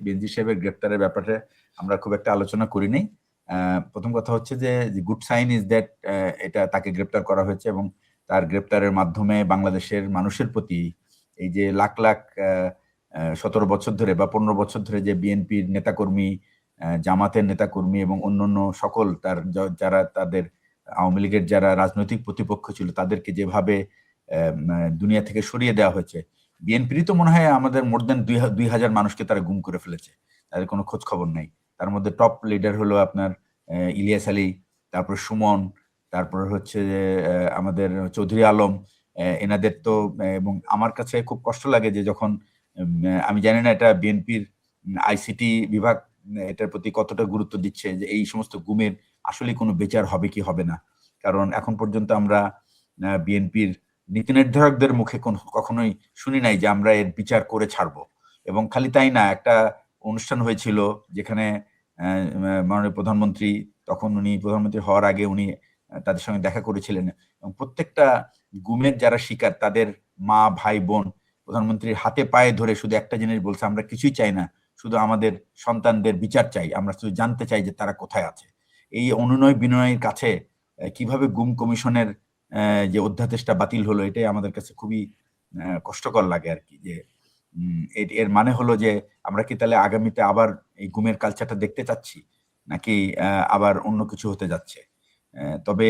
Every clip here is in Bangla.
বেনজির সাহেবের গ্রেপ্তারের ব্যাপারে আমরা খুব একটা আলোচনা করি নাই। প্রথম কথা হচ্ছে যে গুড সাইন ইজ দ্যাট এটা তাকে গ্রেপ্তার করা হয়েছে এবং তার গ্রেপ্তারের মাধ্যমে বাংলাদেশের মানুষের প্রতি এই যে লাখ লাখ 17 বছর ধরে বা 15 বছর ধরে যে বিএনপির নেতাকর্মী, জামাতের নেতাকর্মী এবং অন্যান্য সকল তার যারা তাদের আওয়ামী লীগের যারা রাজনৈতিক প্রতিপক্ষ ছিল তাদেরকে যেভাবে দুনিয়া থেকে সরিয়ে দেওয়া হয়েছে, বিএনপিরই তো মনে হয় আমাদের মোর দেন 2000 মানুষকে তারা গুম করে ফেলেছে, তাদের কোনো খোঁজ খবর নাই। তার মধ্যে টপ লিডার হলো আপনার ইলিয়াস আলী, তারপর সুমন, তারপর হচ্ছে আমাদের চৌধুরী আলম, এনাদের তো। এবং আমার কাছে খুব কষ্ট লাগে যে যখন আমি জানি না এটা বিএনপির আইসিটি বিভাগ এটার প্রতি কতটা গুরুত্ব দিচ্ছে যে এই সমস্ত গুমের আসলে কোনো বিচার হবে কি হবে না। কারণ এখন পর্যন্ত আমরা বিএনপির নীতি নির্ধারকদের মুখে কখনোই শুনি নাই যে আমরা এর বিচার করে ছাড়বো। এবং খালি তাই না, একটা অনুষ্ঠান হয়েছিল যেখানে মাননীয় প্রধানমন্ত্রী, তখন উনি প্রধানমন্ত্রী হওয়ার আগে উনি তাদের সঙ্গে দেখা করেছিলেন এবং প্রত্যেকটা গুমের যারা শিকার তাদের মা ভাই বোন প্রধানমন্ত্রীর হাতে পায়ে ধরে শুধু একটা জিনিস বলছে, আমরা কিছুই চাই না, শুধু আমাদের সন্তানদের বিচার চাই, আমরা শুধু জানতে চাই যে তারা কোথায় আছে। এই অনুনয় বিনয়ের কাছে কিভাবে গুম কমিশনের যে অধ্যাদেশটা বাতিল হলো, এটাই আমাদের কাছে খুবই কষ্টকর লাগে আর কি। যে এর মানে হলো যে আমরা কি তাহলে আগামীতে আবার এই গুমের কালচারটা দেখতে চাচ্ছি, নাকি আবার অন্য কিছু হতে যাচ্ছে? তবে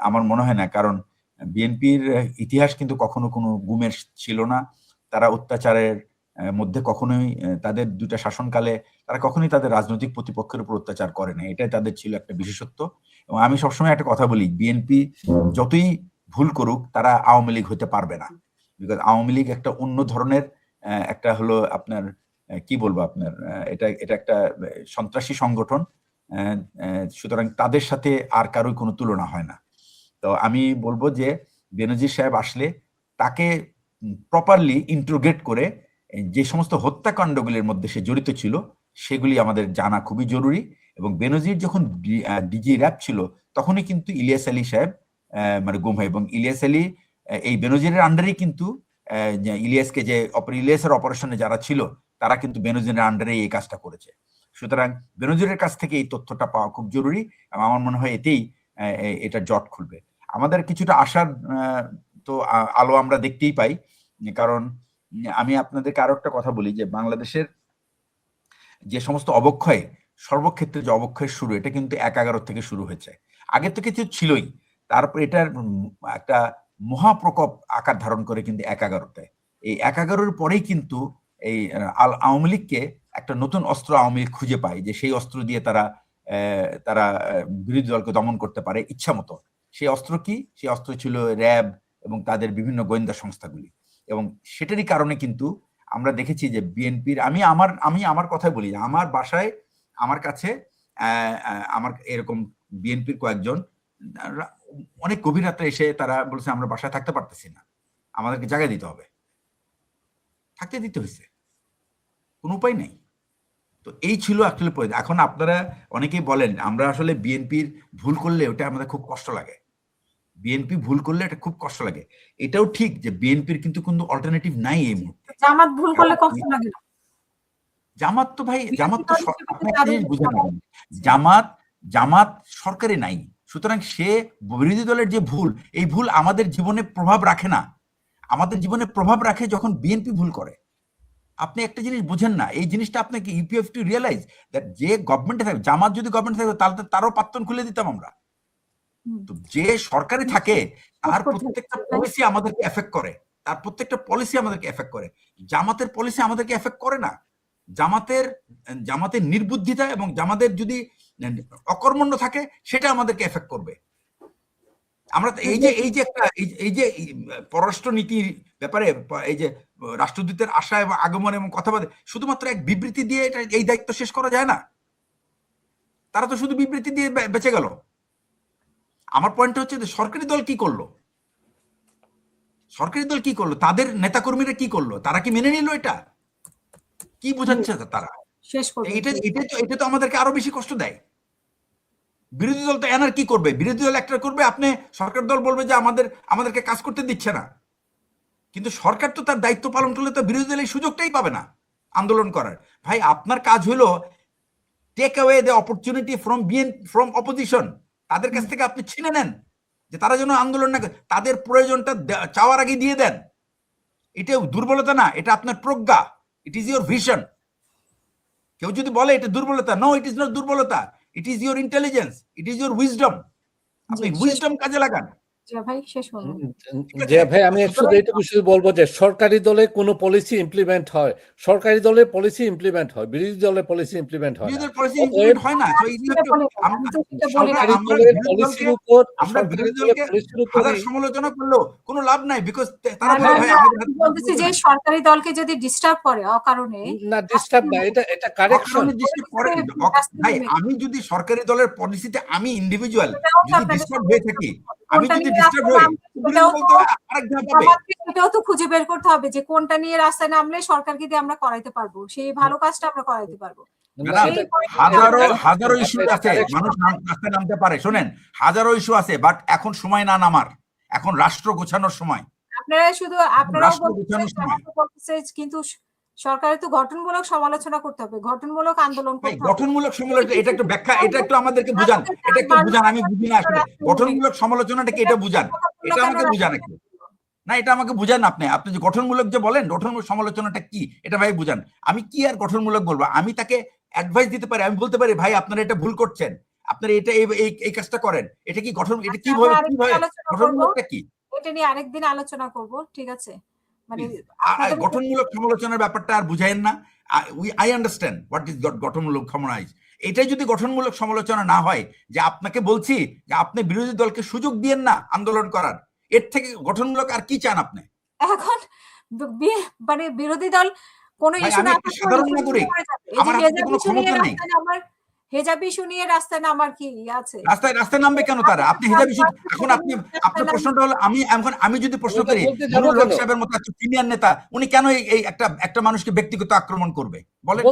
আমার মনে হয় না, কারণ বিএনপির ইতিহাস কিন্তু কখনো কোনো গুমের ছিল না। তারা অত্যাচারের মধ্যে কখনোই তাদের দুটা শাসনকালে তারা কখনোই তাদের রাজনৈতিক প্রতিপক্ষের উপর অত্যাচার করে না, এটাই তাদের ছিল একটা বিশেষত্ব। এবং আমি সবসময় একটা কথা বলি, বিএনপি যতই ভুল করুক তারা আওয়ামী লীগ হতে পারবে না। বিকজ আওয়ামী লীগ একটা অন্য ধরনের একটা হলো আপনার কি বলবো আপনার এটা একটা সন্ত্রাসী সংগঠন, সুতরাং তাদের সাথে আর কারোই কোনো তুলনা হয় না। তো আমি বলবো যে বেনজির সাহেব আসলে তাকে প্রপারলি ইন্ট্রোগেট করে যে সমস্ত হত্যাকাণ্ডগুলির মধ্যে সে জড়িত ছিল সেগুলি আমাদের জানা খুবই জরুরি। এবং বেনজির যখন ডিজি র্যাব ছিল তখনই কিন্তু ইলিয়াস আলী সাহেব মানে গুম হয়, এবং ইলিয়াস আলী এই বেনজিরের আন্ডারেই কিন্তু ইলিয়াসকে যে ইলিয়াসের অপারেশনে যারা ছিল তারা কিন্তু বেনজিরের আন্ডারে এই কাজটা করেছে। সুতরাং বেনজিরের কাছ থেকে এই তথ্যটা পাওয়া খুব জরুরি এবং আমার মনে হয় এতেই এটা জট খুলবে। আমাদের কিছুটা আশার তো আলো আমরা দেখতেই পাই, কারণ আমি আপনাদেরকে আরো একটা কথা বলি যে বাংলাদেশের যে সমস্ত অবক্ষয়, সর্বক্ষেত্রে যে অবক্ষয়ের শুরু, এটা কিন্তু ১/১১ থেকে শুরু হয়েছে। আগের থেকে কিছু ছিলই, তারপর এটার একটা মহাপ্রকোপ আকার ধারণ করে কিন্তু ১/১১-তে। এই ১/১১-র পরেই কিন্তু এই আওয়ামী লীগকে একটা নতুন অস্ত্র আওয়ামী লীগ খুঁজে পায়, যে সেই অস্ত্র দিয়ে তারা বিরোধী দলকে দমন করতে পারে ইচ্ছা মতো। সেই অস্ত্র কি? সেই অস্ত্র ছিল র্যাব এবং তাদের বিভিন্ন গোয়েন্দা সংস্থাগুলি। এবং সেটারই কারণে কিন্তু আমরা দেখেছি যে বিএনপির, আমি আমার কথাই বলি, আমার বাসায় আমার কাছে আমার এরকম বিএনপির কয়েকজন অনেক গভীর রাত্রে এসে তারা বলছে আমরা বাসায় থাকতে পারতেছি না, আমাদেরকে জায়গা দিতে হবে। থাকতে দিতে হয়েছে, কোনো উপায় নেই। তো এই ছিল আসলে। এখন আপনারা অনেকেই বলেন আমরা আসলে বিএনপির ভুল করলে ওটা আমাদের খুব কষ্ট লাগে, বিএনপি ভুল করলে এটা খুব কষ্ট লাগে। এটাও ঠিক যে বিএনপির কিন্তু কোনো অল্টারনেটিভ নাই এই মুহূর্তে। জামাত ভুল করলে কষ্ট লাগে না। জামাত তো ভাই, জামাত তো আপনি একটা জিনিস বুঝে নেবেন, জামাত সরকারে নাই, সুতরাং সে বিরোধী দলের যে ভুল, এই ভুল আমাদের জীবনে প্রভাব রাখে না। আমাদের জীবনে প্রভাব রাখে যখন বিএনপি ভুল করে। আপনি একটা জিনিস বুঝেন না, এই জিনিসটা আপনাকে ইউপিএফ টু রিয়েলাইজ দ্যাট যে গভর্নমেন্টে থাকবে, জামাত যদি গভর্নমেন্টে থাকবে তাহলে তারও পাত্তন খুলে দিতাম আমরা। তো যে সরকারে থাকে তার প্রত্যেকটা পলিসি আমাদেরকে এফেক্ট করে, তার প্রত্যেকটা পলিসি আমাদেরকে এফেক্ট করে। জামাতের পলিসি আমাদেরকে এফেক্ট করে না। জামাতের নির্বুদ্ধিতা এবং জামাতের যদি অকর্মণ্য থাকে সেটা আমাদেরকে এফেক্ট করবে। আমরা এই যে পররাষ্ট্র নীতির ব্যাপারে এই যে রাষ্ট্রদূতের আশা এবং আগমন এবং কথাবার্তা শুধুমাত্র এক বিবৃতি দিয়ে এটা এই দায়িত্ব শেষ করা যায় না। তারা তো শুধু বিবৃতি দিয়ে বেঁচে গেল। আমার পয়েন্ট হচ্ছে যে সরকারি দল কি করলো, তাদের নেতাকর্মীরা কি করলো, তারা কি মেনে নিল? এটা কি বোঝাচ্ছে তারা? এটা তো আমাদেরকে আরো বেশি কষ্ট দেয়। বিরোধী দল তো এনার কি করবে? বিরোধী দল একটা করবে, আপনি সরকার দল বলবে যে আমাদেরকে কাজ করতে দিচ্ছে না, কিন্তু সরকার তো তার দায়িত্ব পালন করলে তো বিরোধী দল এই সুযোগটাই পাবে না। আন্দোলন করার। ভাই আপনার কাজ হলো take away the opportunity from opposition, তাদের কাছ থেকে আপনি ছিনে নেন যে তারা যেন আন্দোলন না করে, তাদের প্রয়োজনটা চাওয়ার আগে দিয়ে দেন। এটা দুর্বলতা না, এটা আপনার প্রজ্ঞা, ইট ইজ ইউর ভিশন। কেউ যদি বলে এটা দুর্বলতা, নো, ইট ইজ নট দুর্বলতা, it is your intelligence, it is your wisdom. আপনি উইজডম কাজে লাগান। ভাই শেষ করুন। যে ভাই আমি শুধু এইটুকু শুধু বলবো যে সরকারি দলে কোনো পলিসি ইমপ্লিমেন্ট হয়, সরকারি দলে পলিসি ইমপ্লিমেন্ট হয়, বিরোধী দলে পলিসি ইমপ্লিমেন্ট হয় না। বিরোধী পলিসি ইমপ্লিমেন্ট হয় না। সরকারি দলের পলিসির উপর আমরা সরকারি বিরোধী দলের দলকে পলিসির উপর হাজার সমালোচনা করলেও কোনো লাভ নাই, বিকজ তারা না, বলে না, ভাই না, আমাদের আমি বলতেছি যে সরকারি দলকে যদি ডিস্টার্ব করে অকারণে, না ডিস্টার্ব না, এটা কারেকশন। অকারণে disturb করে। ভাই আমি যদি সরকারি দলের পলিসিতে আমি ইন্ডিভিজুয়াল যদি ডিস্টার্ব হয়ে থাকি, আমি যদি ডিস্টার্ব হই, এটাও তো খুঁজে বের করতে হবে যে কোনটা নিয়ে রাস্তায় নামলে সরকারকে দিয়ে আমরা করাইতে পারবো, সেই ভালো কাজটা আমরা করাইতে পারবো। হাজারো ইস্যু আছে, মানুষ রাস্তায় নামতে পারে। শোনেন, হাজারো ইস্যু আছে, বাট এখন সময় না নামার, এখন রাষ্ট্র গোছানোর সময়। আপনারা শুধু আপনারাও রাষ্ট্র গোছানোর সময়। বলতেছেন, কিন্তু সরকারের তো গঠনমূলক সমালোচনা করতে হবে, গঠনমূলক আন্দোলন করতে হবে। গঠনমূলক সমালোচনা, এটা একটু ব্যাখ্যা, এটা একটু আমাদেরকে বুঝান, এটা একটু বুঝান, আমি বুঝি না আসলে গঠনমূলক সমালোচনাটা কি, এটা বুঝান, এটা আমাকে বুঝান একটু। না, এটা আমাকে বুঝান। আপনি যে গঠনমূলক যে বলেন, গঠনমূলক সমালোচনাটা কি এটা ভাই বুঝান। আমি কি আর গঠনমূলক বলবো? আমি তাকে অ্যাডভাইস দিতে পারি, আমি বলতে পারি ভাই আপনারা এটা ভুল করছেন, আপনারা এটা এই কাজটা করেন, এটা কি গঠন, এটা কিভাবে গঠনমূলকটা কি, এটা নিয়ে আরেকদিন আলোচনা করব, ঠিক আছে? মানে গঠনমূলক সমালোচনার ব্যাপারটা আর বুঝাইন না। আই আন্ডারস্ট্যান্ড হোয়াট ইজ গঠনমূলক সমালোচনা। এটাই যদি গঠনমূলক সমালোচনা না হয়, যে আপনাকে বলছি যে আপনি বিরোধী দলকে সুযোগ দিয়েন না আন্দোলন করার, এর থেকে গঠনমূলক আর কি চান আপনি? এখন মানে বিরোধী দল কোন ইস্যু না, সাধারণ নাগরিক, আমার হাতে কোনো ক্ষমতা নেই। হেজাব ইস্যু নিয়ে রাস্তায় নামার কি আছে? রাস্তায় নামবে কেন তারা? আপনি হেজাব ইস্যু, এখন আপনার প্রশ্নটা হলো, আমি যদি প্রশ্ন করি, মনিরুল হক সাহেবের মতো একটা সিনিয়র নেতা, উনি কেন এই একটা মানুষকে ব্যক্তিগত আক্রমণ করবে বলেন?